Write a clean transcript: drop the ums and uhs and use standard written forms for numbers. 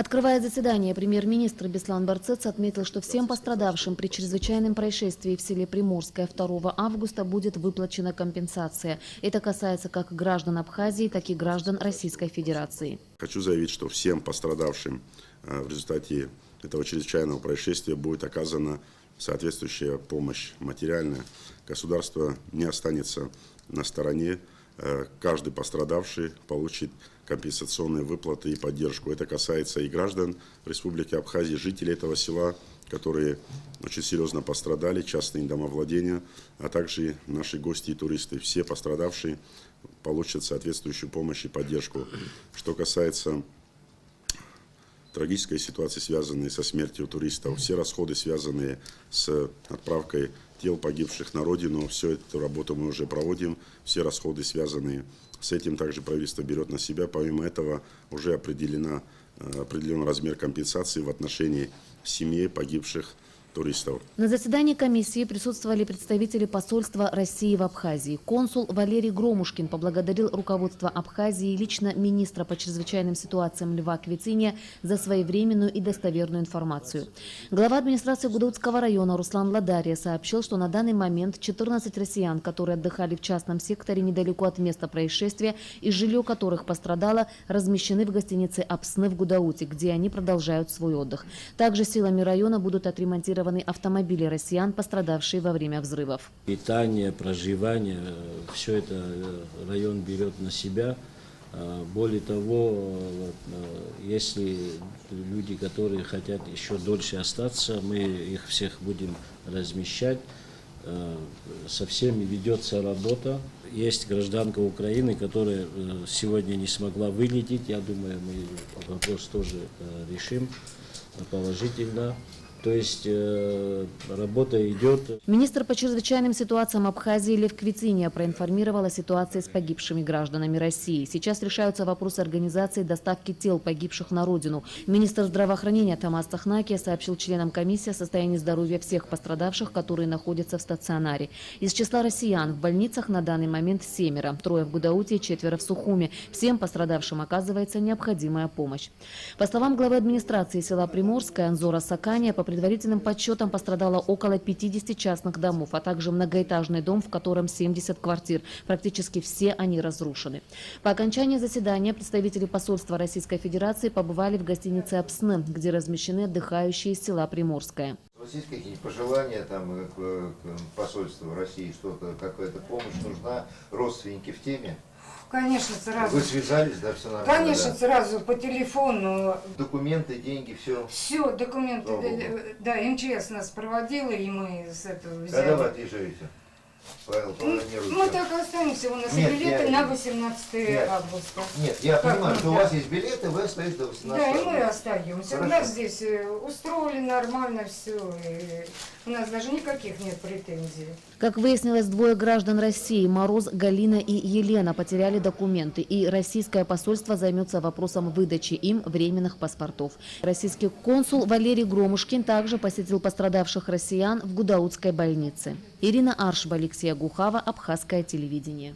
Открывая заседание, премьер-министр Беслан Барцец отметил, что всем пострадавшим при чрезвычайном происшествии в селе Приморское 2 августа будет выплачена компенсация. Это касается как граждан Абхазии, так и граждан Российской Федерации. Хочу заявить, что всем пострадавшим в результате этого чрезвычайного происшествия будет оказана соответствующая помощь материальная. Государство не останется на стороне. Каждый пострадавший получит компенсационные выплаты и поддержку. Это касается и граждан Республики Абхазия, жителей этого села, которые очень серьезно пострадали, частные домовладения, а также наши гости и туристы. Все пострадавшие получат соответствующую помощь и поддержку. Что касается трагической ситуации, связанной со смертью туристов, все расходы, связанные с отправкой тел погибших на родину, всю эту работу мы уже проводим, все расходы, связанные с этим, также правительство берет на себя. Помимо этого уже определен размер компенсации в отношении семей погибших туристов. На заседании комиссии присутствовали представители посольства России в Абхазии. Консул Валерий Громушкин поблагодарил руководство Абхазии и лично министра по чрезвычайным ситуациям Льва Квициния за своевременную и достоверную информацию. Глава администрации Гудаутского района Руслан Ладария сообщил, что на данный момент 14 россиян, которые отдыхали в частном секторе недалеко от места происшествия и жилье которых пострадало, размещены в гостинице «Апсны» в Гудауте, где они продолжают свой отдых. Также силами района будут отремонтированы автомобили россиян, пострадавшие во время взрывов. Питание, проживание, все это район берет на себя. Более того, если люди, которые хотят еще дольше остаться, мы их всех будем размещать. Со всеми ведется работа. Есть гражданка Украины, которая сегодня не смогла вылететь. Я думаю, мы вопрос тоже решим положительно. То есть работа идет. Министр по чрезвычайным ситуациям Абхазии Лев Квициния проинформировал о ситуации с погибшими гражданами России. Сейчас решаются вопросы организации доставки тел погибших на родину. Министр здравоохранения Тамас Цахнакия сообщил членам комиссии о состоянии здоровья всех пострадавших, которые находятся в стационаре. Из числа россиян в больницах на данный момент 7, 3 в Гудауте и 4 в Сухуме. Всем пострадавшим оказывается необходимая помощь. По словам главы администрации села Приморское Анзора Сакания, по предварительным подсчетам пострадало около 50 частных домов, а также многоэтажный дом, в котором 70 квартир. Практически все они разрушены. По окончании заседания представители посольства Российской Федерации побывали в гостинице «Апсны», где размещены отдыхающие из села Приморское. У вас есть какие-нибудь пожелания там, к посольству России, что-то, какая-то помощь нужна, родственники в теме? Конечно, сразу. Вы связались, да, все нормально? Конечно, да? Сразу по телефону. Документы, деньги, все? Все, документы, да, МЧС нас проводила, и мы с этого взяли. Когда вы отъезжаете? Павел, мы так останемся, у нас билеты на 18 августа. Нет, я понимаю, что у вас есть билеты, вы остаетесь до 18 августа. Да, и мы остаемся. Хорошо. У нас здесь устроили нормально все, и у нас даже никаких нет претензий. Как выяснилось, 2 граждан России, Мороз, Галина и Елена, потеряли документы, и российское посольство займется вопросом выдачи им временных паспортов. Российский консул Валерий Громушкин также посетил пострадавших россиян в Гудаутской больнице. Ирина Аршба, Алексей Гухава, Абхазское телевидение.